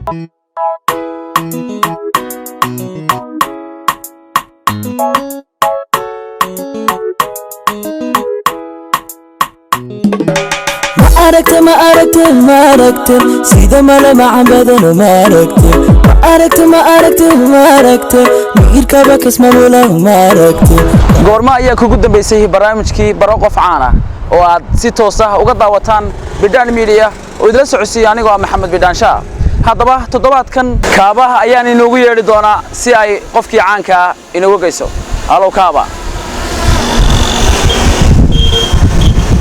ما أركت سيدا ما لمع بدن ما أركت ميركا بكس ما ولا ما أركت goorma ayaa kugu dambeysay barnaamijkii baro qof caan ah oo aad si toos ah uga daawataan Bidhaan Media oo idila socodsiiyay anigoo Maxamed Bidhaan Shaa haddaba toddobaadkan kaabaha ayaan inoogu yeeri doonaa si ay qofkii caanka ah inoogu geyso halo kaaba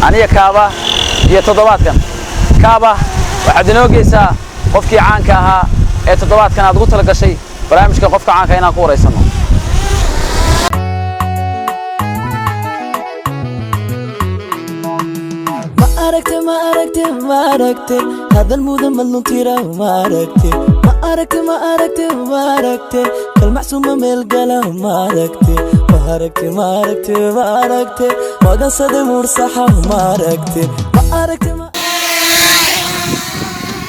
aniga kaaba iyo toddobaadkan kaaba waxaad inoo geysaa qofkii caanka ahaa ee toddobaadkan aad ugu tala gashay barnaamijka qofka caanka inaan ku wareysano ما أركت هذا الموضوع ملون تيرا ما أركت كالمحسومة من القلم ما أركت ما قصد مرصحة ما أركت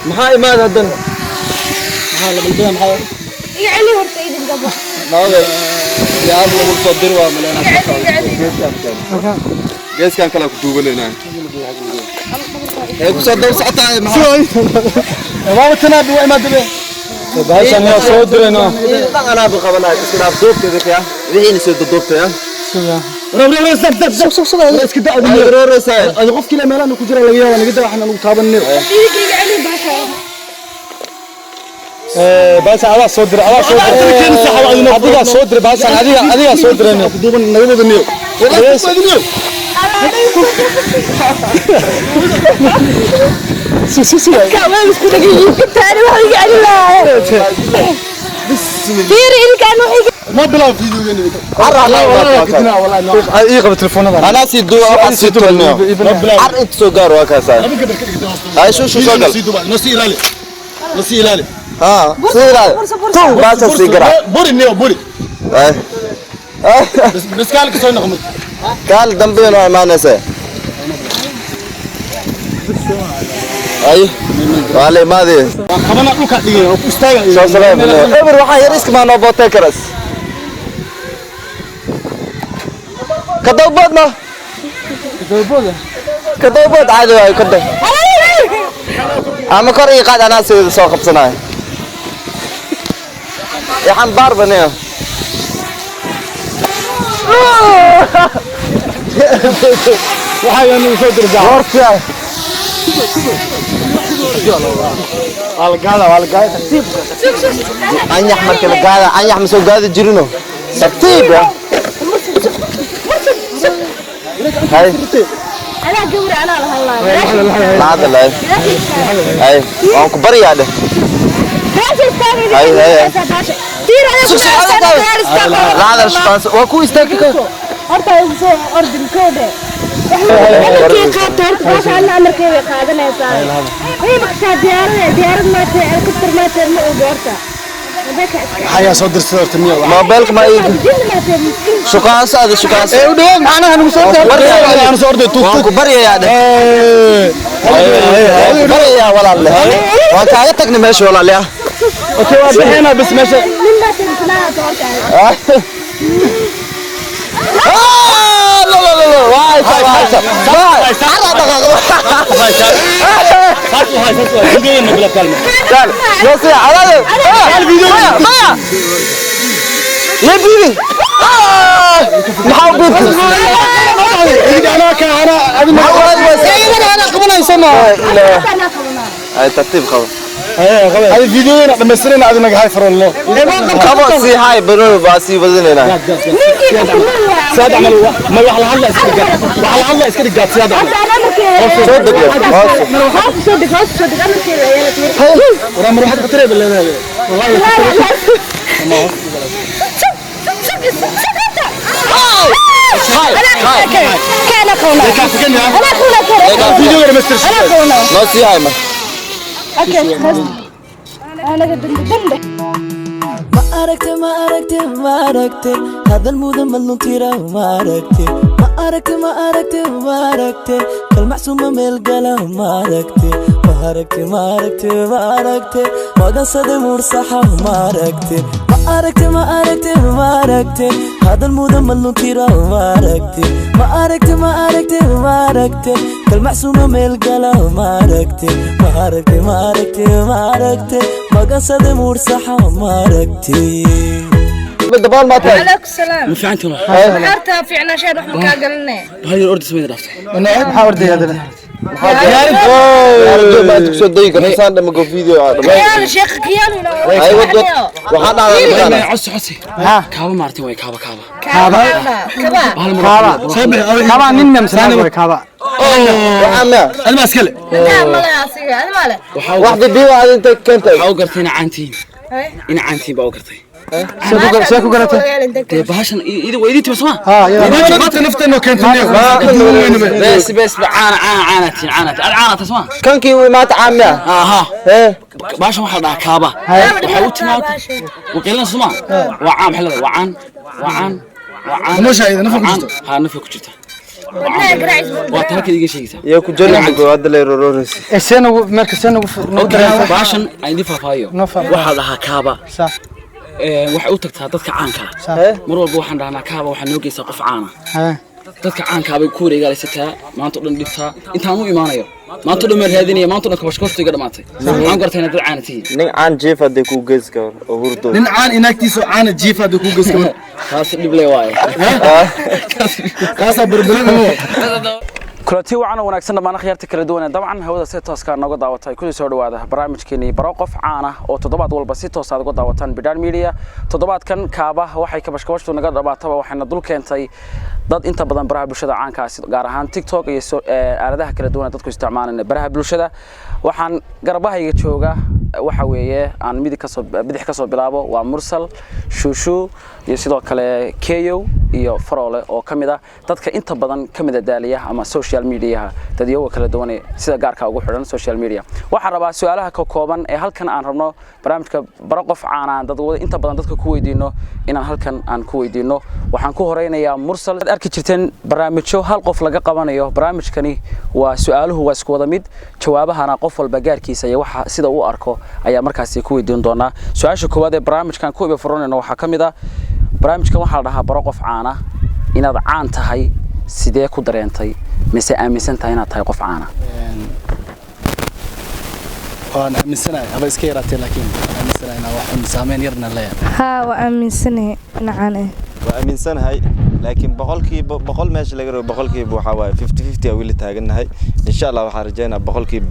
maxay maad hadan maxaa la bilbaa maxay يعني ورتيد القبح ناوي يا ابو مصدر واملنا جيس كان كلا كدوبلنا ايه كسدو ساعتها maxay waa tanaad way ma dibay baashan waa soo dirayna انا بقبلها اسكنا دوبتك يا وixii soo doobtay رب اسك دعوا انا قف كلا meelan ku jira laga yaabo naga waxaan ugu taabanay بس على صدر أديك صدر بس أديك صدر إنه دوبن نقول النيو سوسي كمان مش كده جيب تاني ما هيجي على الله دير إن كانوا ما بلا فيديو يعني والله كدنا والله أي قبل تلفونه أنا سيدو أسيدو النيو أنت سوغار وكاسا هاي شو سوغار نسي لالي ها سيرا تو بس سيجرا بوري نيو بوري بس قال كسر نخمد قال دمبينا ما نسى اي والله ما ادري كمان اكو كدي استاغ سو سلام ابر waxa yarisk ma no bote karas kadawbad caadi way kada ama kor ii qaad ana soo qabsanaay يا حنبار بنيه وحاجة انه يصدر جاء ورفع والقاعدة تكتيب أني أحمر كلا قاعدة أني أحمر سو قاعدة جرينو تكتيب يا هاي أنا جوري أنا الله لا هذا لا هاي وانك بري هذا هاي لا هذا الشخص وكو يستاكل horta ay soo ordin kooda waxay qaatay horta aan amarkeeda qaadanaysaa ay markaa diyaarad ma tahay helicopter ma tahay ma ogaarta حيا صدر صدرت النيو موبايلك ما يجي شقاص هذا شقاص ايه ودوم انا هنصور انا صورت توك توك بريا يا ده بريا ولا الله وكايتك ماشي ولا لا اوكي هنا بس ماشي من ما تنسى لا لا لا لا واي واي تعال يا على الفيديو يا بيبي محاول انا قبل يسمع هاي ترتيب خلاص هاي الفيديو لما سرنا عندنا هاي فر الله خلاص سي هاي برو باسي بزننا ساد عملوا ما يحل هلا اسكت وعلى الله اسكت قاعد ساد صدق صدق انا كده يا ورا مروح قطري بالله والله هاي كان كونا انا كونا كده فيديو يا مستر انا كونا لا سي هاي ما اوكي انا قد دمده ما أركت هذا الموضوع ملون تيرا ما أركت كالمحسومة من القلم ما aragte ma aragte ma aragte magansade mursaxa ma aragte ma aragte ma aragte ma aragte hadal mudan malluntira ma aragte ma aragte ma aragte ma aragte kalmacsuma meel gala ma aragte ma aragte ma aragte ma aragte magansade mursaxa ma aragte بالدبال ما تعرف عليك السلام مش عنتنا حارتها في عنا شيء رحمك قالنا هاي الأرض سوينا رافته انا بحاول دي هذا يا رجل ما تقصد ضيق الحصان لما قف فيديو يا شيخ كيانو اي ودك وحنا على عسي ها كابا مارتي وين كابا كابا كابا نين مساني كابا وعمه المسكلة لا ما لا سيجا هذا ماله واحد بيو هذا انت كنت أوقرتينا عنتين إن عنتين بأوقرتي شكو قرأته بهاشن إذا ويدي تبصما ما تنفت انه كنت بس عانت اسمع كان كي ما تعمى ها باشا واحد كابا وحاولت ما وقيلنا اسمع وعام حلو وعان مش هذا نفك جته ها نفك جته وقتها كده شيء يا كجرب هذا اللي رورس السنة مركز باشن عندي فافايو واحد لها كابا صح waxay u tagtaa dadka caanka mar walba waxaan dhahnaa kaaba waxaan noo geysaa qof caana dadka caanka bay ku wareegaysataa maanta dhan dhibtaa intaan u imaanayo maanta dhan meel raadinaya maanta dhan kabashkoosta iga dhamaatay waxaan gartay inaad dad caana tihiin nin aan jiif hadii ku geeska oo hurdo nin aan inaagtiisa caana jiif hadii ku geeska taas dhib leh waaye kaas barbalada kulanti wacan wanaagsan dhammaan khiyarta kala duwan dabcan hawada si toos ah nooga daawatay ku soo dhawaada barnaamijkeeni baro qof caan ah oo toddobaad walba si toos ah uga daawataan Bidhaan Media toddobaadkan kaaba waxay ka bashkabashtu naga dhabaataba waxayna dul keentay dad inta badan baraha bulshada caanka ah gaar ahaan TikTok iyo aaladaha kala duwan dadku isticmaalaan baraha bulshada waxaan garbahayga jooga waxa weeye aan bidix ka soo bilaabo waa Mursal Shushu iyo sidoo kale Keyo iyo Farole oo kamid ah dadka inta badan kamid ah daaliyaha ama social media dadyoga kala duwan sida gaarka ugu xiran social media waxa rabaa su'aalaha ka kooban ee halkan aan rabno barnaamijka baro qof caan ah dad inta badan dadka ku weydiino inaan halkan aan ku weydiino waxaan ku horeynayaa Mursal arki jirteen barnaamijyo hal qof laga qabanayo barnaamijkani waa su'aaluhu waa isku wada mid jawaabahana qof walba gaarkiisa iyo waxa sida uu arko ayaa markaas ku weydiin doona su'aasha koowaad ee barnaamijkan ku ibafuranayno waxa kamid ah barnaamijkan waxa la dhahaa baro qof caan ah inaad caan tahay sidee ku dareentay mise aaminsan tahay inaad tahay qof caan ah waan aaminsanahay haba iska yaraatay laakiin aaminsanahay inaan wax saameyn yarna leeyahay ها وأمسني نعانه وأمينسanahay laakiin boqol meesha laga rabo boqolkiiba waxa waaye 50-50 wili taaganahay insha Allah waxaan rajaynayaa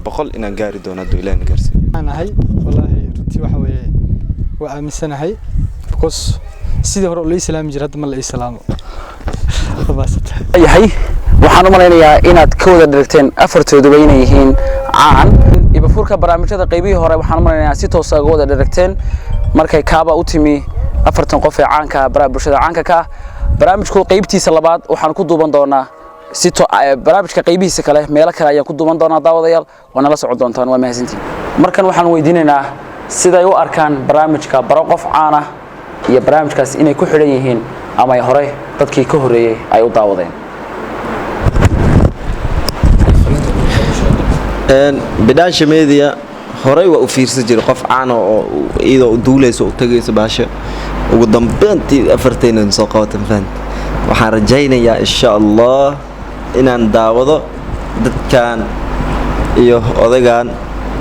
boqol inaan gaari doono haduu Ilaahay gaarsiiyo anahay wallahi runtii waxa weeye waa aaminsanahay because sidii hore loo islaami jiray hadda ma la islaamo yahay waxaan u maleynayaa inaad ka wada dhigteen afartooduba inay yihiin caan ibafurka barnaamijyada qaybihii hore waxaan u maleynayaa si toos ah uga wada dhigteen markay kaaba u timi afartan qof ee caanka baraha bulshada caanka ka barnaamijku qaybtiisa labaad waxaan ku duuban doonaa barnaamijka qaybihiisa kale meelo kale ayaan ku duuban doonaa daawadayaal wana la socon doontaan waa mahadsantiin markan waxaan weydiinaynaa siday u arkaan barnaamijka baro qof caan ah iyo barnaamijkaas inay ku xidhan yihiin ama ay hore dadkii ka horeeyay ay u daawadeen Bidhaan Media horay waa u fiirsan jiray qof caan oo iyadoo duulayso u tagayso baasha ugu dambeyntii afarteenan soo qaatan fan waxaan rajaynayaa insha Allah inaan daawado dadkan iyo odagaan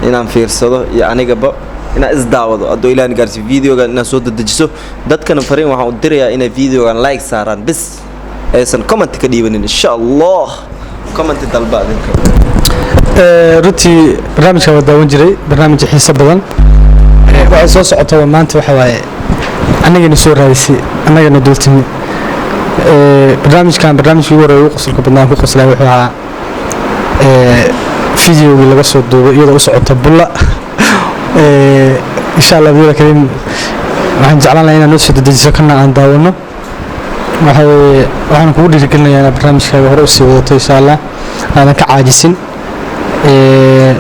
inaan fiirsado iyo anigaba inaan is daawado adoo Ilaahay gaarsi videogan inaan soo dedejiso dadkan fariin waxaan u dirayaa inay videogan like saaraan bis aysan comment ka dhiibanin insha Allah comment dalbaadin runtii barnaamijka waa daawan jiray barnaamij xiiso badan waxa soo socota maanta waxa waaye anagana soo raadisay anagana dultimi barnaamijkii ugu horeeyay qosolka badnaan ku qoslay wuxuu ahaa fiidiyowgii laga soo duubay iyadoo u socota bulla insha Allah bidii karim waxaan jeclaan lahaa inaan soo dedejiso kana aan daawano waxaan kugu dhiirigelinayaa barnaamijkaaga hore u sii wadato insha Allah aanan ka caajisin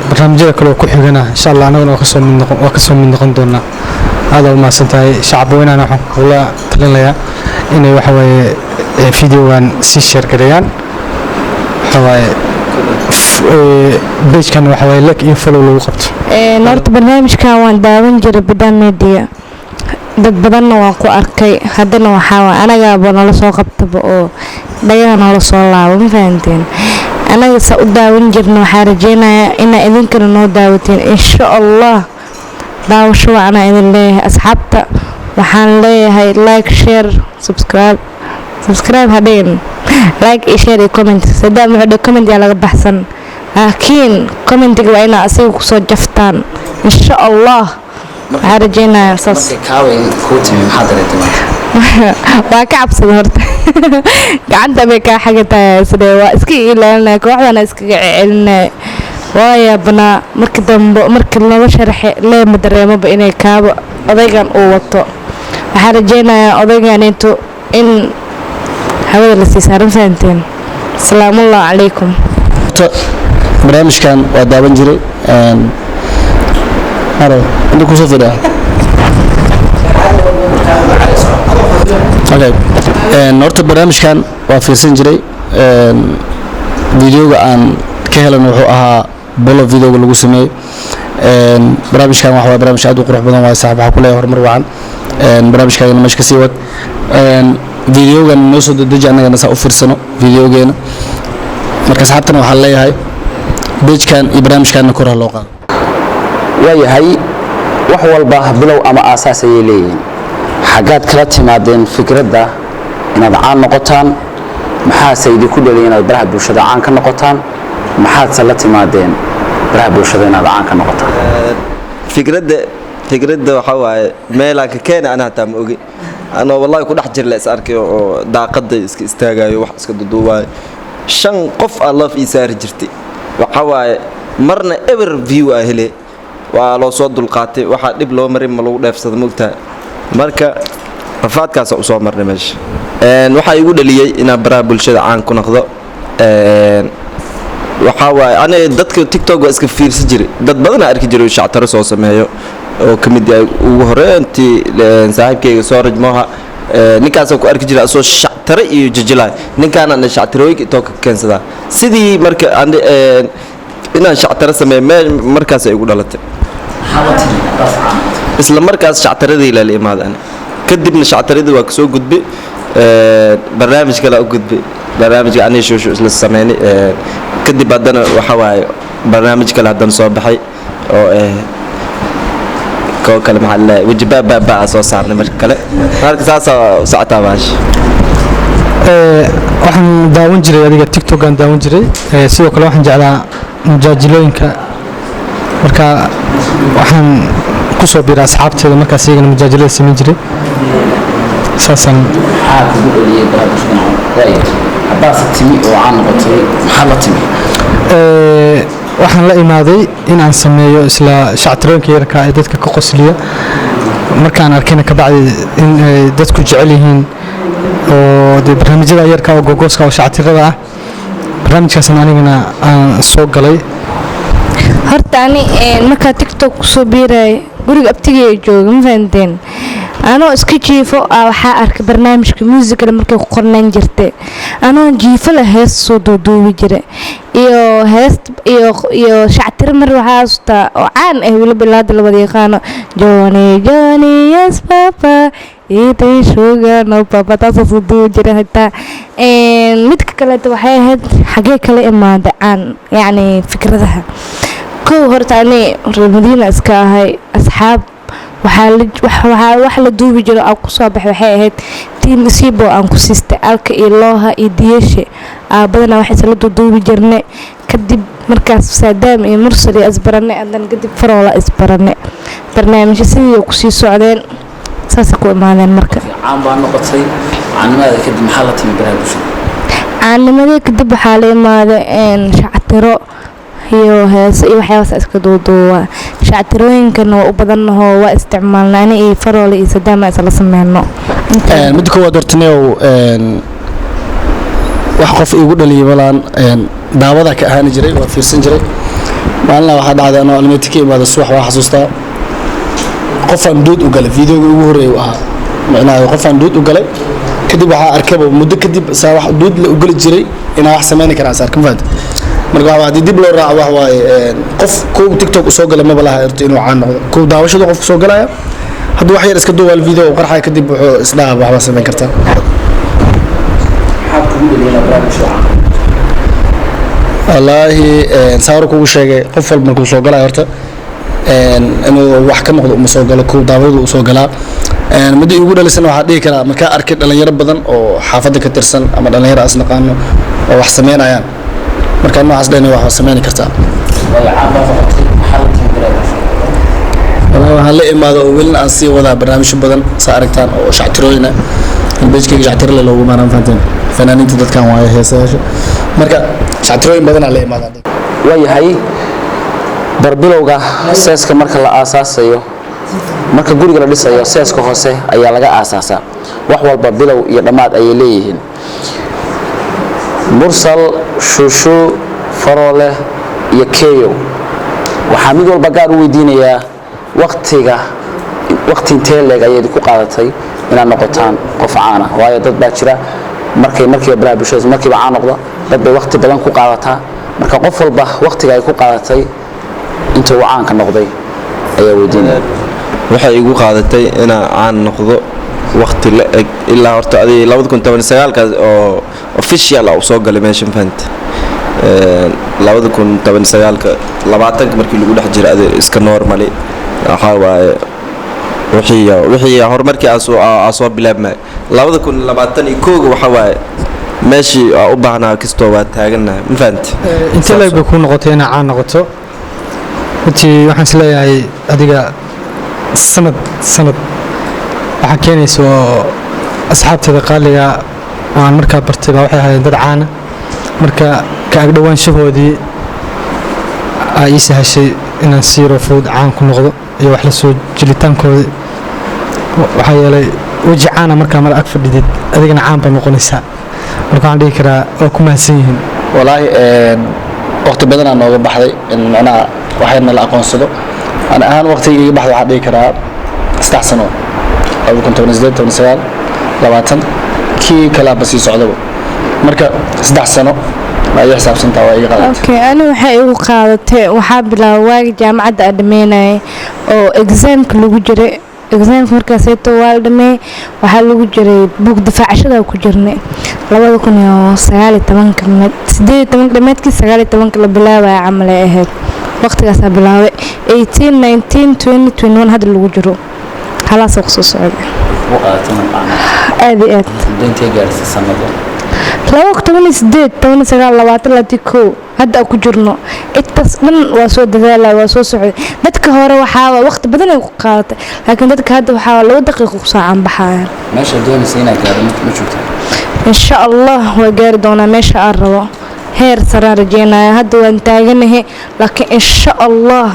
barnaamijyada kale oo ku xigana insha Allah anaguna waa ka soo mid noqon doonaa aad u maasantahay shacab weynana waxaan kula talinayaa inay waxa waaye fiidiyowan si share gareeyaan waxa waaye beejkan waxa waaye like iyo follow lagu qabto horta barnaamijkan waan daawan jiray bidhaan media dad badanna waan ku arkay haddana waxaa waay anagaaba nala soo qabtaba oo dhagaha noola soo laabo ma fahanteen anaga saa u daawan jirna waxaa rajeynayaa inaa idinkana noo daawateen insha allah daawasho wacanaa idin leeyahay asxaabta waxaan leeyahay like share subscribe hadheen like iyo share iyo comment sadaa muxuu comment yaa laga baxsan laakiin commentiga waa inaa asiga kusoo jaftaan insha allah waxaan rajeynayaa saas waa ka cabsada horta gacanta bay kaa xagatahay sidee waa iska ilaalinaya kooxdana iskaga celinaya waaya banaa markii dambe markii laba sharaxe leema dareemaba inay kaaba odaygan uu wato waxaan rajeynayaa odayganintu in hawada la sii saaran fahanteen asalaamuallahu calaykum barnaamijkan waa daawan jiray inta kusoo fadhiya horta barnaamijkan waa fiirsan jiray videoga aan ka helan wuxuu ahaa bolo videoga lagu sameeyey barnaamijkan waxa waa barnaamij aad u qurux badan waaye saaxiib waxaa ku leeyahay horumar wacan barnaamijkaagana meesha ka sii wad videogan noo soo dedeji annagana saa u fiirsano videogeena marka asxaabtana waxaan leeyahay beejkan iyo barnaamijkaana kor ha loo qaado waayahay wax walba bilow ama aasaas ayay leeyihiin xaggaad kala timaadeen fikradda inaad caan noqotaan maxaase idinku dhaliyay inaad baraha bulshada caan ka noqotaan maxaadse la timaadeen baraha bulshada inaad caan ka noqotaan fikradda waxaa waaye meelaan ka keena ana hataa ma ogi anoo wallahi ku dhex jirla is arkayo oo daaqadda iska istaagayo wax iska duduubaayo 5 qof aa love ii saari jirtay waxaa waaye marna ever view aa hele waa loo soo dulqaatay waxaa dhib loo marin ma lagu dheefsado mogtahay marka rafaadkaas u soo marnay meesha waxaa igu dhaliyay inaan baraha bulshada caan ku noqdo waxaa waaye aniga dadka tiktok waa iska fiirsan jiray dad badan aan arki jiray shactaro soo sameeyo oo ka mid yahay ugu horeyntii saaxiibkayga Sooraj Moha ninkaasoo ku arki jiray asoo shactaro iyo jijilay ninkaana shactarooyinka intoo ka keensadaa sidii marka inaan shactaro sameeyo markaas ay igu dhalatay isla markaas shactaradii la imaadaan kadibna shactaradii waa ka soo gudbay barnaamij kale u gudbay barnaamijka aan shoosho isla sameeyay kadib haddana waxa waaye barnaamij kale haddana soo baxay oo koo kale maxaa la wajibaaba soo saarnay marka kale marka saas socota baash waxaan daawan jiray adiga tiktok aan daawan jiray sidoo kale waxaan jeclaa mujaajilooyinka marka waxaan ku soo biiray asxaabteeda markaas iyagana mujaajilada sameyn jiray saasan ugu dhaliyay baraha bulshada haddaas timi oo caan noqotay maxaa la timi waxaan la imaaday in aan sameeyo isla shactarooyinka yarka ee dadka ka qosliya markaan arkayna kabacdi in ay dadku jecel yihiin oo dee barnaamijyada yarka oo googooska oo shactirada ah barnaamijkaasna anigana aan soo galay horta ani markaa tiktok kusoo biiray guriga abtigay jooga ma fahanteen anoo iska jiifo waxaa arkay barnaamijka muusikada markay ku qornaan jirtay anoo jiifo la hees soo duuduubi jira iyo heest iyo shactiro mar waxaa astaa oo caan ah weliba ilaada labada yaqaano Johnny yes papa iday sugar no papa taasoo soo duubi jira hataa midka kaleeto waxay ahayd xagee kala imaada caan yacni fikradaha kow horta ani reer Madiina iska ahay asxaab waxaa la duubi jiro aan ku soo baxay waxay ahayd tiin nasiibo aan ku siistay alka iyo looha iyo diyeshe badanaa wax isla duubi jirnay kadib markaas saadaam iyo mursal iyo isbaranay adan kadib faroola isbaranay barnaamijyo sidii ku sii socdeen saas ku imaadeen marka caan baa noqotay caanimada kadib maxaa la timi baraha bulshada caanimada kadib waxaa la imaaday shactiro iyo hees iyo waxyaabo iska duuduuba shactirooyinkana waa u badanahoo waa isticmaalnaa ani iyo faroole iyo sadaama isla sameeyno mid koowaad hortaneew wax qof igu dhaliyay walaan daawada ka ahaan jiray waa fiirsan jiray maalin waxa dhacday anoo almeeti ka imaado subax waa xasuustaa qofaan duud u galay videoga ugu horeeyay ahaa macnaheedu qofaan duud u galay kadib waxa arkay muddo kadib saa wax duud la u gali jiray inaa wax sameyn karaa saar kan faad marka waxa hadii dib loo raaco wax waaye qof ku TikTok soo gala ma balaha irto inuu caan noqdo ku daawashada qof soo galaya hadduu wax yar iska duwal video qarxay kadib wuxuu isdhaa waxba sameyn kartaa wallaahi saaro kugu sheegay qof walba markuu soo galay horta inuu wax ka noqdo uma soo galo ku daawadu u soo galaa muddo ugu dhalisan waxa dhihi karaa marka arkay dhalinyaro badan oo xaafadda ka tirsan ama dhalinyaro asnaqaano oo wax sameynayaan marka noocaas dhan wax sameyn kartaa waxaan la imaado oo welin aan sii wadaa barnaamijyo badan saa aragtaan oo shactirooyina beejkayga shactirle loogu maaraan fahanteen fanaaniinta dadkan waaye heesayaasha marka shactirooyin badan aan la imaadaa waayahay barbilowga seeska marka la aasaasayo marka guriga la dhisayo seeska hoose ayaa laga aasaasaa wax walba bilow iyo dhammaad ayay leeyihiin mursal shushu farole iyo keyo waxaa mid walba gaar u weydiinayaa waqti intee leeg ayay ku qaadatay inaad noqotaan qof caan ah waayo dad baa jira markiiba baraha bulshada markiiba caan noqda dad bay waqti badan ku qaadataa marka qof walba waqtiga ay ku qaadatay inta uu caanka noqday ayaa weydiinaya waxay igu qaadatay inaan caan noqdo waqti la eg ilaa horta adii 2019 oo official ah soo galay meeshan fanta 2019 markii lagu dhex jiray iska normally waxa waaye wixii horumarkii aan soo bilaabmay 2021 waxa waaye meeshii u baahnaa kastoo waa taaganahay ma fahanti inta leeg bay ku noqotay inaa caan noqoto intii waxaan isleeyahay adiga sanad waxaa keenaysa oo asxaabteeda qaaliga oo aan markaa bartay baa waxay ahaayeen dad caana marka ka agdhowaanshahoodii aa ii sahashay inaan siiro fudud caan ku noqdo iyo wax la soo jelitaankoodii waxaa yeelay weji caana markaa mala ag fadhidid adigana caan baa noqonaysaa marka waxaan dhihi karaa waa ku mahadsan yihiin wallaahi waqti badan aan nooga baxday in macnaha waxayna la aqoonsado aan ahaan waqtiga iga baxday waxaan dhihi karaa 3 sano 2018 kii kala basii socdaba marka 3 sano ay xisaabsantaa waa iga qaadatay okay ani waxa igu qaadatay waxa bilaaway jaamacadda admeynay oo examka lagu jiray examka markaas ay tool dhamay waxa lagu jiray buug difaacashada ku jirnay 2019 dhameedkii 19 la bilaabay camal ay ahayd waqtigaas bilaaway 18 19 20 21 hadda lagu jiro خلاص خصوص عادي عادي انت جالس سنه لو كتبني سديد توني سغال لواتن لاتيكو هدا ku jirno intaas dhan waa soo dadaalay waa soo socday dadka hore waxa waqti badan ay ku qaadatay laakiin dadka hadda waxa 2 daqiiqo ku saacan baxayaan meesha doonaysa inaad gaadho ma joogto insha Allah waa gaari doonaa meesha aan rabo heer sare rajeynaya hadda waan taaganahay laakiin insha Allah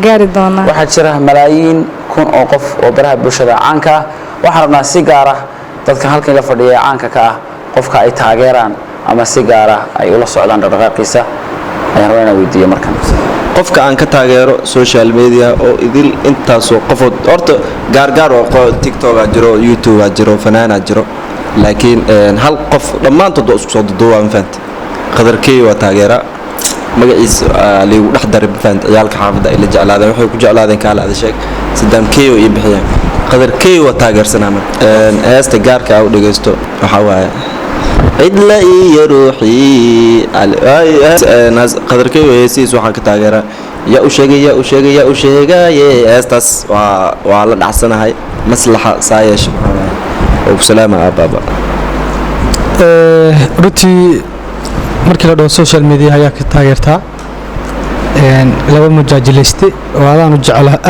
gaari doonaa waxaa jira malaayiin kun oo qof oo baraha bulshada caanka ah waxaan rabnaa si gaar ah dadka halkan la fadhiya caanka ka ah qofka ay taageeraan ama si gaar ah ay ula socdaan dhaqdhaqaaqiisa ayaan rabaa inaan weydiiyo markan qofka aan ka taageero social media oo idil intaasoo qofood horta gaar oo TikTok ah jiro YouTube ah jiro fanaan ah jiro laakiin hal qof dhammaantood oo isku soo duduubaan fanta qadarkii waa taageera magaciisa liigu dhex daray fanta ciyaalka xaafadda ay la jeclaadeen waxay ku jeclaadeen kaala ada sheeg sidaan keeyo iyo bixiyaan qadarkii waa taageersanaa heesta gaarka u dhageysto waxa waaye idla iyo ruuxii qadarkii heesiis waxaan ka taageeraa ya u sheegaye heestaas waa la dhacsanahay maslaxa saayeesh oo salaama abaaba runtii markii la dhaho social media ayaa ka taageertaa laba mujaajilayste oo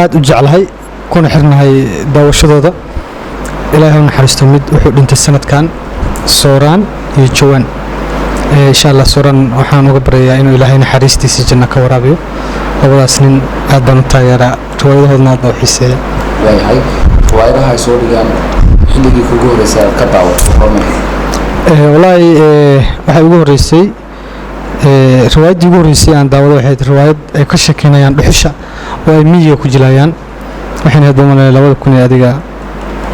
aad u jeclahay kuna xirnahay daawashadooda ilaahay u naxariisto mid wuxuu dhintay sanadkan sooraan iyo jawaan insha Allah sooraan waxaan uga baryayaa inuu ilaahay naxariistiisa janno ka waraabiyo labadaas nin aad baan u taageeraa riwaayadahoodna aad baan u xiiseeyaa waayahay riwaayadaha ay soo dhigaan xilligii kugu horeysay ka daawato wallaahi waxay ugu horeysay riwaayaddii ugu horeysay aan daawado waxay riwaayad ay ka sheekeynayaan dhuxusha oo ay miyiga ku jilayaan waxayna hadda umaleynaya 2000 adiga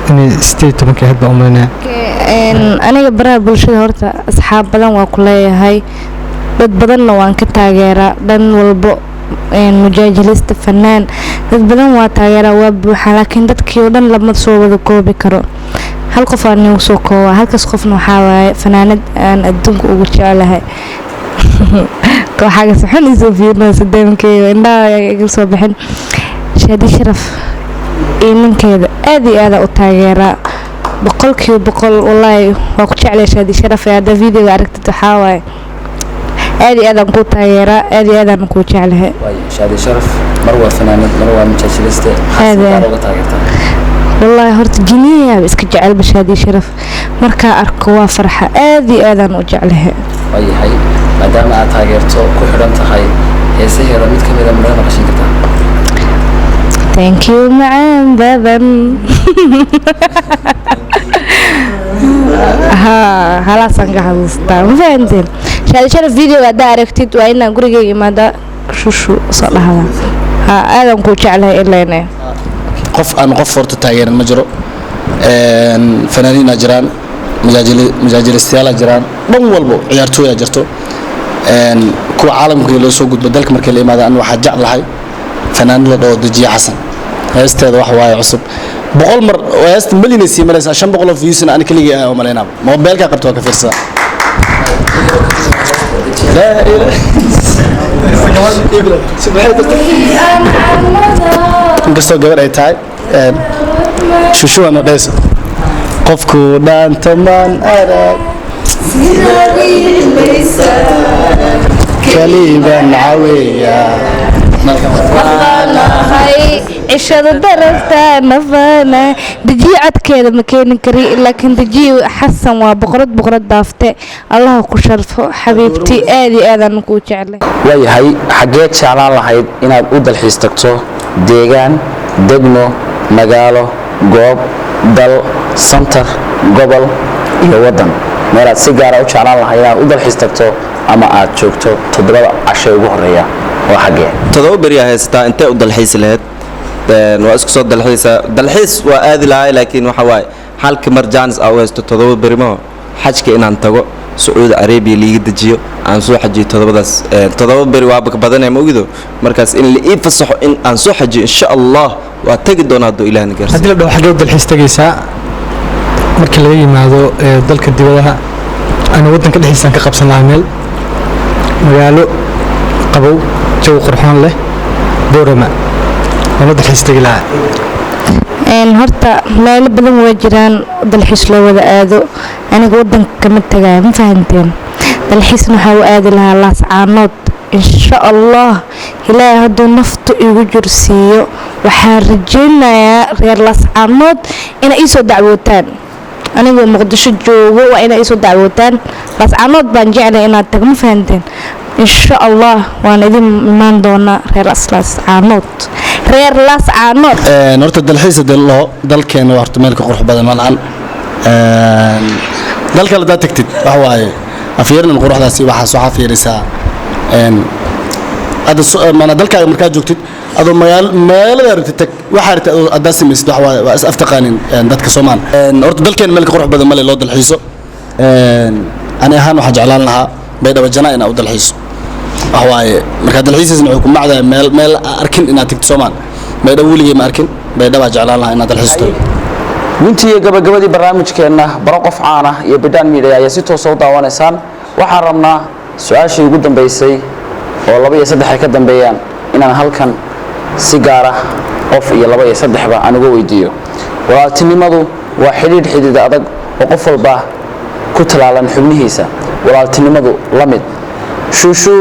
inay 18 hadda umaleynaya aniga baraha bulshada horta asxaab badan waa ku leeyahay dad badanna waan ka taageeraa dhan walbo mujaajilista fanaan dad badan waa taageeraa waa buuxa laakiin dadkii oo dhan lama soo wada koobi karo hal qof aan nagu soo koobaa halkaas qofna waxaa waaye fanaanad aan adduunka ugu jecelahay kooxaga saxan isoo fiirnaysa deemkeeda indhaha iga soo bixin Shaadi Sharaf iyo ninkeeda aad iyo aad u taageeraa boqolkiiba wallahi waa ku jeclay Shaadi Sharaf ee hada video aragtid waxaa waaye aad iyo aad aan ku taageeraa aad iyo aad aan ku jeclahay Shaadi Sharaf mar waa fanaanad mar waa mujaajiliste xasan uga taageertaa والله هرت جنيه بس كجعل بشادي شرف مركا أركوا فرحة آذي آذان وجعلها أي هاي ما دام أتاجرتو كحرمت هاي هي سهرة ميت كميرة مرة ماشين كده thank you معان بابا ها خلاص أنجح الوسطى ما فهمتين شادي شرف فيديو قد عرفتي وأنا قريجي ماذا شو صار هذا ها آذان كوش عليها إلا هنا qof aan qof horta taageeran ma jiro fanaaniina jiraan majaajilistayaal jiraan dhan walbo ciyaartooy jirto kuwa caalamka loo soo gudbo dalka markay la yimaadaan waxa jeclahay fanaan la dhoo Dajiye Xasan heesteeda wax waaye cusub 100 mar heesta milyan si maraysa 500 views aan kaliya oo maleynaa mobilka qabto ka fiirsa la inkastoo gabar ay tahay shushuwana dhayso qofku dhaanta maan arag kaliban caweeya هاي عشان درستا نفانا دجي عد كذا مكان كري لكن دجي حسن وبقرد دافته الله كشرفه حبيبتي آدي آذان كوش عليه way hay xageed jeclaan lahayd inaad u dalxiis tagto deegaan degmo magaalo goob dal center gobol iyo wadan meelaad si gaar ah u jeclaan lahayd inaad u dalxiis tagto ama aad joogto 7 casho ugu horeeya oo xagee 7 beri haystaa intee u dalxiis lahayd waa isku soo dalxiis waa aadi lahayd laakiin waxa waaye halka marjaanis aa haysto 7 beri ma xajka inaan tago Saudi Arabia liiga dajiyo aan soo xajiyo 7 beri waa badanay ma ogido markaas in la fasaxo in aan soo xajiyo insha Allah waa tagi doonaa doo Ilaahay gaarsiin hadii la dhaw xagee dalxiis tagaysa marka laga yimaado dalka dibadaha ana wadanka dhexdiisa ka qabsan lahaa meel magaalo qabow jawi qurxoon leh boorama wala dalxiis tagi lahaa horta meel badan waa jiraan dalxiis loo wada aado aniga wadanka kama tagay ma fahanteen dalxiis waxa uu aadi lahaa laascaanood insha Allah ilaahay haduu naftu igu jirsiiyo waxaan rajaynayaa reer laascaanood in ay soo dacwootaan aniga muqdisho joogo waa in ay soo dacwootaan laascaanood baan jeclahay inaad tag ma fahanteen insha Allah waan idin imaan doonaa reer laascaanood reer laascaanood horta dalxiis dalkeena waa horta meel ka qurux badan malahan dalka la tagtid wax waaye afyeerna quruxdaasi waxa soo xafiiraysa mana dalka markaa joogtid adoo meelada rabtid tag waxa rabtid adaa samaysid wax waaye waa is aftaqaanin dadka Soomaal horta dalkeena meel ka qurux badan male loo dalxiiso ani ahaan waxa jeclaan lahaa baydhabo janaa inaa u dalxiiso wax waaye marka dalxiisasna wuxuu ku macdaa meel arkin inaad tagto Soomaal baydhabo weligeed ma arkin baydhabo jeclaan lahaa inaad dalxiisto runtii gabagabadii barnaamijkeena baro qof caan ah iyo Bidhaan Media ayaa si toos ah u daawanaysaan waxaan rabnaa su'aashii ugu dambeysay oo 2 iyo 3 ay ka dambeeyaan inaan halkan si gaar ah qof iyo 2 iyo 3 ba aan uga weydiiyo walaaltinimadu waa xidhiidh adag oo qof walba ku talaalan xubnihiisa walaaltinimadu la mid shushu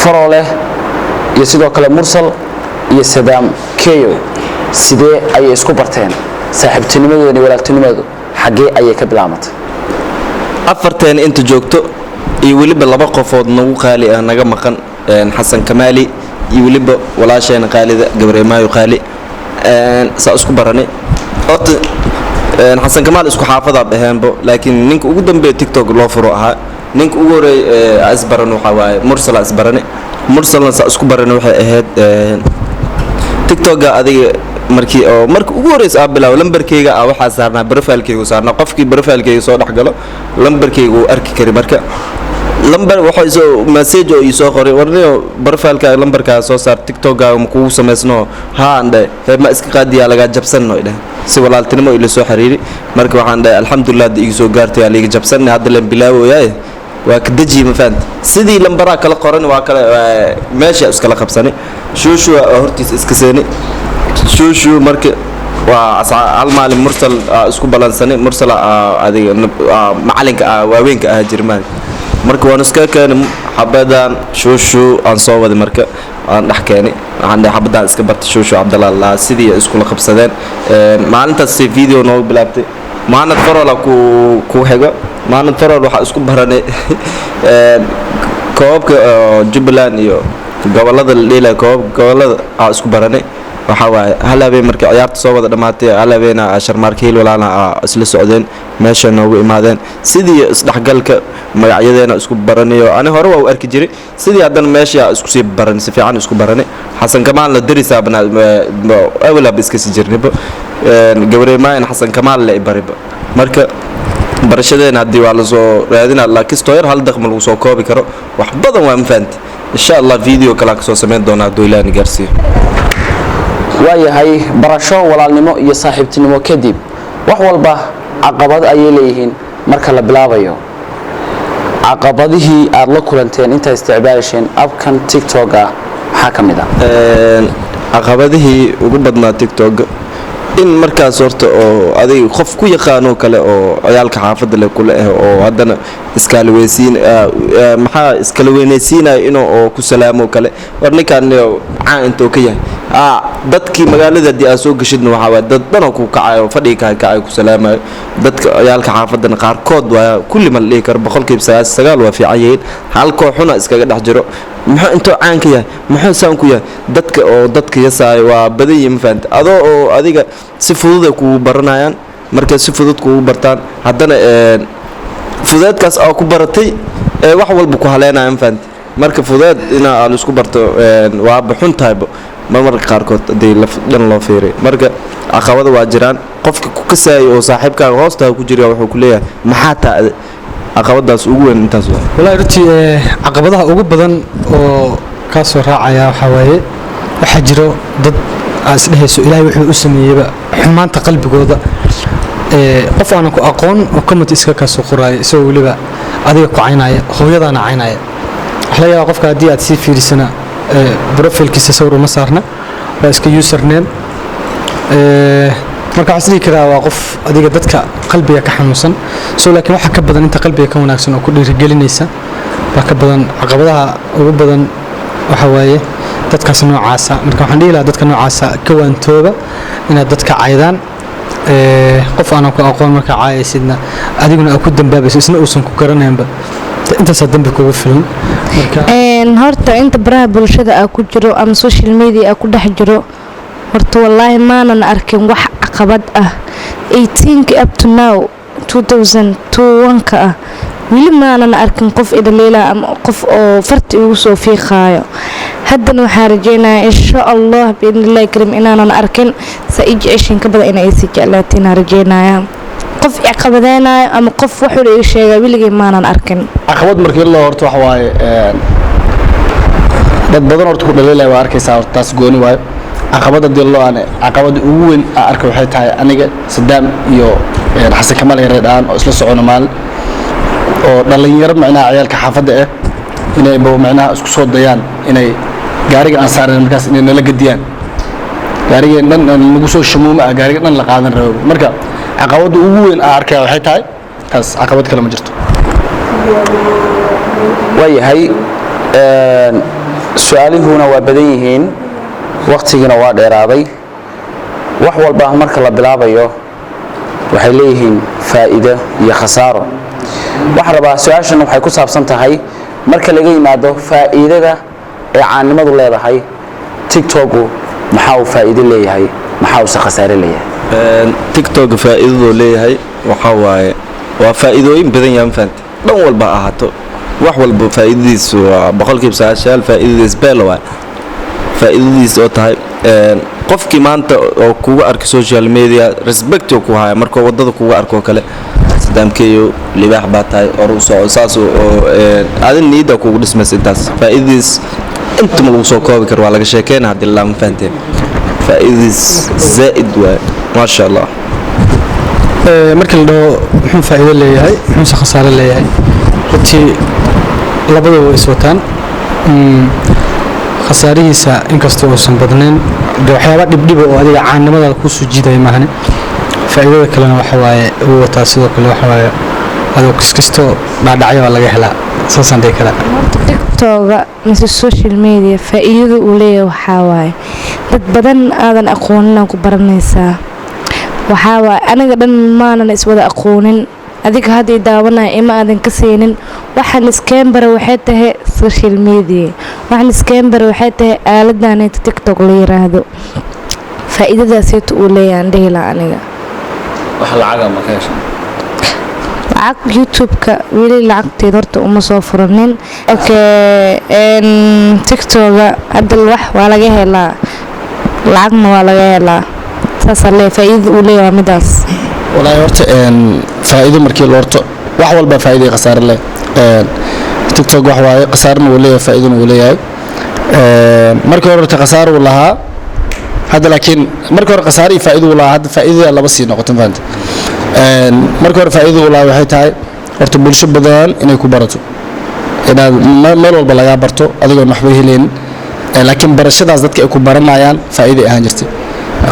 farole iyo sidoo kale mursal iyo Sadaam Keyo sidee ay isku barteen saaxiibtinimadooda iyo walaaltinimadu xagee ayay ka bilaamatay afarteen inta joogto iyo waliba 2 qofood nagu qaali ah naga maqan Xasan Kamaali iyo waliba walaasheen qaalida Gabreemaayo qaali saa isku baranay horta Xasan Kamaali isku xaafada baheenbo laakiin ninka ugu dambeeyay TikTok loo furo ahaa ninka ugu horeey asbaran waxa waaye mursal asbarane mursalna saa isku baranay waxay ahayd TikTok adiga markii oo markii ugu horeysay bilaw lambarkayga waxa saarnaa profile-kayga saarnaa qofkii profile-kayga soo dhaxgalo lambarkayga uu arki kari marka lambar waxay soo message oo isoo qoray warniyo barfaalka lambarka soo saar TikTok ma kugu sameysno haande ma iska qaadiya laga jabsano idha si walaaltinimo ila soo xiriiri marka waxaan dhahay alxamdulillah igu soo gaartay aliga jabsan hadda la bilaawayaa waa ka daji ma faant sidii lambara kala qoran waa kala meesha iska la qabsani shushu hortiis iska seeni shushu marka waa hal maalin mursal isku balansani mursal adiga macalinka waaweynka jirmaan marka waan iska keenay xabadan shushu aan soo waday marka aan dhax keenay waxaan dhahay xabadan iska bartay shushu Cabdallah sidii isku la qabsadeen maalintaas video noo bilaabtay maanad farola ku xiga maanad farol waxa isku baranay koobka Jubbaland iyo gobolada leela gobolada isku baranay waxa waay halaabay markii ciyaarta soo wada dhamaatay halaabayna Sharmarkeel walaana isla socdeen meesha noogu imaadeen sidii isdhaxgalka magacyadeena isku baranayo ani hore waa arki jiray sidii hadan meesha isku sii baran si fiican isku baranay Xasan Kamaal la darisaa bana awla iska sii jirnayba gabareemaan Xasan Kamaal la ibariba marka barashadeena hadii waa la soo raadina laakiin stoyar hal daqiiqo lagu soo koobi karo wax badan waa mafaanti insha Allah video kala ka soo sameyn doona doilaan gaarsiyo waayahay barasho walaalnimo iyo saaxiibtinimo kadib wax walba caqabad ay leeyihiin marka la bilaabayo caqabadihii aad la kulanteen inta isticmaalasheen abkan TikTok waxa kamid ah caqabadihii ugu badnaa TikTok in markaas horta oo aday qof ku yaqaano kale oo ciyaalka xaafadda la kula oo hadana iskala weynaysiinay inuu ku salaamo kale warninkan caan intuu ka yahay dadkii magaalada dii soo gashidna waxa dad badan ku kacayo fadhiga kacay ku salaamayo dadka ciyaalka xaafadana qaar kood waa kulli ma leey kar boqolkiiba 9 waa fiicayeen hal kooxuna iskaga dhax jiro maxaa intuu caan ka yahay maxaa saan ku yahay dadka oo dadka yasaay waa badayay ma faanta adoo oo adiga si fudud ku baranayaan marka si fudud ku bartaan hadana fudeedkaas oo ku baratay wax walba ku haleenayaan faanta marka fudeed ina aan isku barto waa baxun taayba marmarka qaarkood hadii dhan loo fiiray marka caqabado waa jiraan qofka ku kasay oo saaxiibkaaga hoosta ku jira wuxuu ku leeyahay maxaa taa caqabadaas ugu weyn intaas wallahi runtii caqabadaha ugu badan oo ka soo raacaya waxa waaye waxa jiro dad asdhehayso ilaahay wuxuu u sameeyay xumaanta qalbigooda qof aan ku aqoon oo comment iska ka soo qoray isoo waliba adiga ku caynaya hooyadana caynaya waxa laga yaabaa qofka hadii aad si fiirisana profilkiisa sawir ma saarna waa iska username marka asli kara waa qof adiga dadka qalbiga ka xanuunsan soo laakiin waxa ka badan inta qalbiga ka wanaagsan oo ku dhiirigelinaysa waa ka badan caqabadaha ugu badan waxa waaye dadkaas noocaasa marka waxaan dhihi lahaa dadka noocaasa ka waantooba inaad dadka caydaan qof aan ku aqoon marka caayaysidna adiguna aad ku dambaabayso isna uusan ku garanaynba intaas dambi kugu filan marka horta inta baraha bulshada ku jiro ama social media ku dhex jiro horta wallahi maanan arkin wax caqabad ah 18 up to now 2021 ka wili maanan arkin qof idaleela ama qof oo farti ugu soo fiiqaayo haddana waxaan rajeynayaa insha Allah biidnillaahi karim inaanan arkin sa'iijishin ka badan inay si jeclaatiin rajeynayaa qof caqabadeenayo ama qof wuxuu iga sheegay wiligay maanan arkin caqabad markii la horto wax waaye dad badan horta ku dhaleelay waa arkaysaa horta taas gooni waayo caqabada dillo aan caqabada ugu weyn arka waxay tahay aniga Saddam iyo Xasan Kamaal yareedaan oo isla socono maal oo dhalinyaro macnaa ciyaalka xaafadda inay boo macnaa isku soo dayaan inay gaariga aan saaran markaas inay nala gadiyaan gaariga dhan lagu soo shamuuma gaariga dhan la qaadan rabo marka caqabada ugu weyn arkay waxay tahay taas caqabad kale ma jirto waayahay su'aalihuna waa badan yihiin waqtigina waa dheeraaday wax walba marka la bilaabayo waxay leeyihiin faa'iido iyo khasaaro waxa rabaa su'aashan waxay ku saabsan tahay marka laga yimaado faa'iidada ee caanimadu leedahay TikTok maxaa uu faa'iido leeyahay maxaa uu khasaare leeyahay TikTok faa'iidadu leeyahay waxa waaye waa faa'iidooyin badan yaan faanta dhan walba ahaato wax walba faa'iidadiisu waa boqolkiiba 9 faa'iidadiis beel waa faa'iidadiis oo tahay qofkii maanta oo kugu arka social media respect ku haya marka wadada kugu arko kale sadaamkeeyo libaax baa tahay saas oo adin niida kugu dhismaysa intaas faa'iidadiis inta ma lagu soo koobi karo waa laga sheekeynaa haddii lama fahanteen faa'iidadiis zaa'id waay maasha allah marka la dhaho muxuu faa'iido leeyahay muxuuse khasaare leeyahay runtii labadaba way iswataan khasaarihiisa inkastoo uusan badnayn de waxyaaba dhibdhiba oo adiga caannimadaada kuu soo jiidaya maahane faa'iidada kalena waxa waaye uu wataa sidoo kale waxa waaye adoo kiskastoo dhaadhacyo waa laga helaa saasaan dhihi karaa tiktoga mise social media faa'iidada uu leeyahay waxaa waaye dad badan aadan aqoonin ku baranaysaa waxaa waaye aniga dhan maanan iswada aqoonin adiga hadday daawanaya ima aadan ka seenin waxaan iskeenbara waxay tahay social media waxaan iskeenbara waxay tahay aaladaaneeta tiktok la yiraahdo faa'iidadaaseeta uu leeyahay aan dhihi lahaa aniga wax lacaga ma ka heshay lacag youtube-ka weli lacagteed horta uma soo furanin tiktoga hadda wax waa laga helaa lacagna waa laga helaa saasaa leeyahay faa'iidada uu leeyahay waa midaas walaahi horta faa'iido markii la horto wax walba faa'iido iyo khasaare leh tiktok wax waaye khasaarna uu leeyahay faa'iidona uu leeyahay markii hore khasaar uu lahaa hadda laakiin markii hore khasaar iyo faa'iido uu lahaa hadda faa'iidada laba sii noqoto faanta markii hore faa'iido uu lahaa waxay tahay horta bulsho badan inay ku barato inaad meel walba laga barto adigoon waxba helaynin laakiin barashadaas dadka ay ku baranayaan faa'iido ahaan jirtay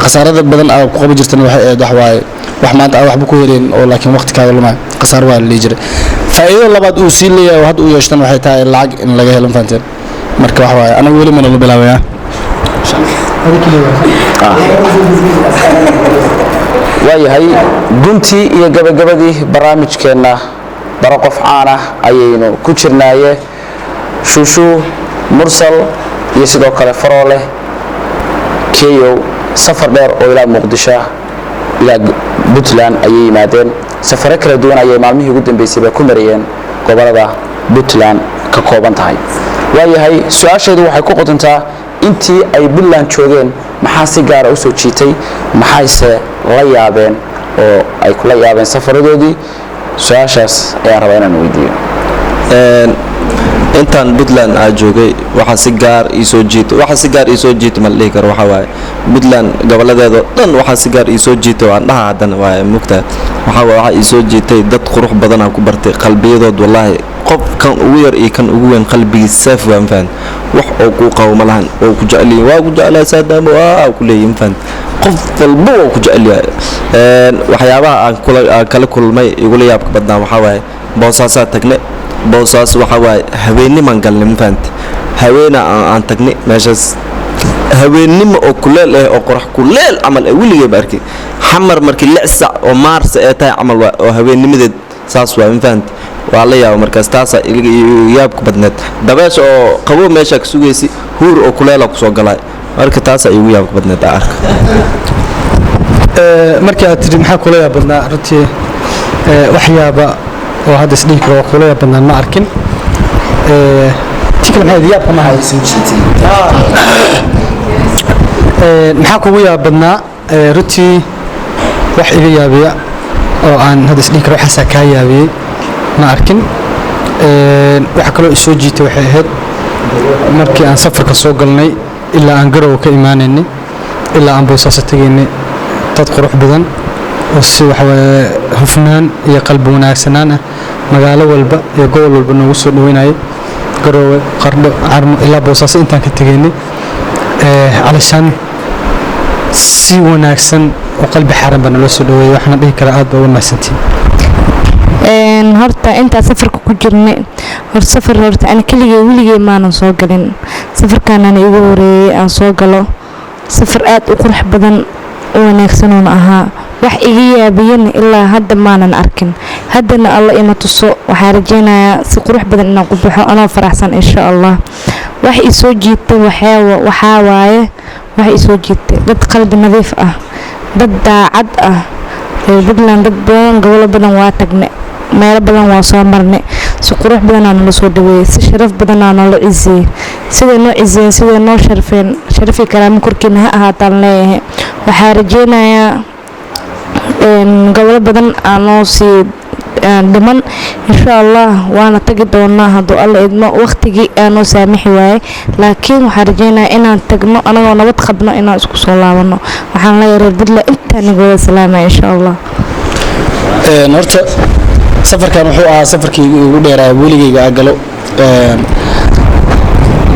khasaarada badan aad ku qaban jirtana waxay ahayd wax waaye wax maanta aad waxba ku helaynin oo laakiin waqtigaaga lumay khasaar waa la jiray faa'iido labaad uu sii leeyahay oo hadda uu yeeshtan waxay tahay lacag in laga helo faanteen marka wax waaye anaga weli mana la bilaabayaa waayahay guntii iyo gabagabadii barnaamijkeenna baro qof caan ah ayaynu ku jirnaaye shuushu mursal iyo sidoo kale faroole keyow safar dheer oo ilaa muqdisho ilaa puntland ayay yimaadeen safaro kala duwan ayay maalmihii ugu dambeysayba ku marayeen gobolada puntland ka kooban tahay waayahay su-aasheedu waxay ku qotontaa intii ay puntland joogeen maxaa si gaara u soo jiitay maxayse la yaabeen oo ay kula yaabeen safaradoodii su-aashaas ayaan rabaa inaan weydiiyo intaan puntland aa joogay waxaa si gaar ii soo jiito ma la dhihi karo waxaa waaye puntland goboladeeda dhan waxaa si gaar ii soo jiito aan dhaha haddana waaye mugtaa waxaa ii soo jiitay dad qurux badan aan ku bartay qalbiyadood wallaahi qof kan ugu yar iyo kan ugu weyn qalbigiis saaf waa mafahant wax oo kuu qabo ma lahan oo ku jecelyihin waa ku jeclaa saadaamo waa ku leeyihin mafahant qof walba waa ku jecelyahay waxyaabaha aan kala kulmay igula yaabka badnaa waxaa waaye boosaasaa tagne boosaas waxaa waaye habeenimaan galnay mafahant haweena aan tagnay meeshaas haweennimo oo kuleel ah oo qorax kuleel camal weligeeba arkay xamar markii 6 sac oo maarsa ee tahay camal oo haweennimadeed saas waa mafahant waa la yaabo markaas taasaa yaabka badneed dabeesha oo qabo meesha ka sugaysi huur oo kuleela ku soo galay marka taasaa igu yaabka badneed arka markii aad tiri maxaa kula yaab badnaa runtii waxyaaba oo hadda isdhihi karo waa kula yaab badnaan ma arkin tikla maxay yaabka ma haysan maxaa kugu yaab badnaa runtii wax iga yaabiya oo aan hadda isdhihi karo waxaasaa kaa yaabiyey ma arkin waxa kaloo isoo jiitay waxay ahayd markii aan safarka soo galnay ilaa aan garow ka imaanaynay ilaa aan boosaaso tagaynay dad qurux badan oo si waxawaaye hufnaan iyo qalbi wanaagsanaan ah magaalo walba iyo gobol walba noogu soo dhaweynayay garoowe qardho carmo ilaa boosaaso intaan ka tegaynay calashaan si wanaagsan oo qalbi xaaran baa naloo soo dhaweeyay waxaana dhihi karaa aad baa uga mahadsantiin horta intaa safarka ku jirnay safar horta aan keligay weligay maanan soo galin safarkaanana igu horeeyay aan soo galo safar aad u qurux badan u wanaagsanuuna ahaa wax iga yaabiyana ilaa hadda maanan arkin haddana alla ima tuso waxaa rajaynayaa si qurux badan inaan ku baxo anoo faraxsan insha allah wax i soo jiitay waxaa waaye wax i soo jiitay dad qalbi nadiif ah dad daacad ah reer puntland dad badan gobolo badan waa tagne meelo badan waa soo marnay si qurux badanaa nala soo dhaweeyey si sharaf badanaa noola ciseeyey siday noo ciseeyeen siday noo sharfeen sharafi karaamo korkiina ha ahaataan leeyahay waxaa rajaynayaa gobolo badan aa noo sii dhiman insha allah waana tagi doonaa hadduu alla idmo waqtigii aanoo saamixi waaye laakiin waxaan rajeynayaa inaan tagno anagoo nabad qabno inaan isku soo laabano waxaan la yareer budla intaa nagooda salaamaya insha allah horta safarkan wuxuu ahaa safarkii ugu dheeraa weligeyga aan galo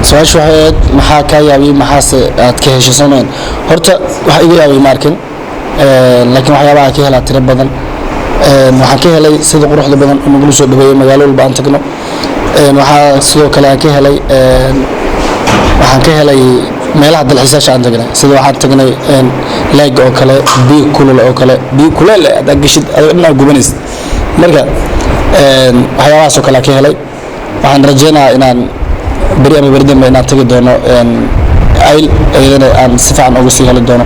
su-aashu waxay ahayd maxaa kaa yaabay maxaase aad ka heshay soomayn horta waxa iga yaabay ma arkin laakiin waxyaabaha aan ka helaa tiro badan waxaan ka helay sida quruxda badan oo nagula soo dhaweeyay magaalo walba aan tagno waxaa sidoo kale aan ka helay waxaan ka helay meelaha dalxiisaasha aan tagnay sida waxaan tagnay laag oo kale biyo kulul oo kale biyo kulul aad gashid adiga dhan gubanaysid marka waxyaabahaas oo kale aan ka helay waxaan rajeynayaa inaan beri ama beri dambe inaan tagi doono ayl ayadana aan si fiican uga sii heli doono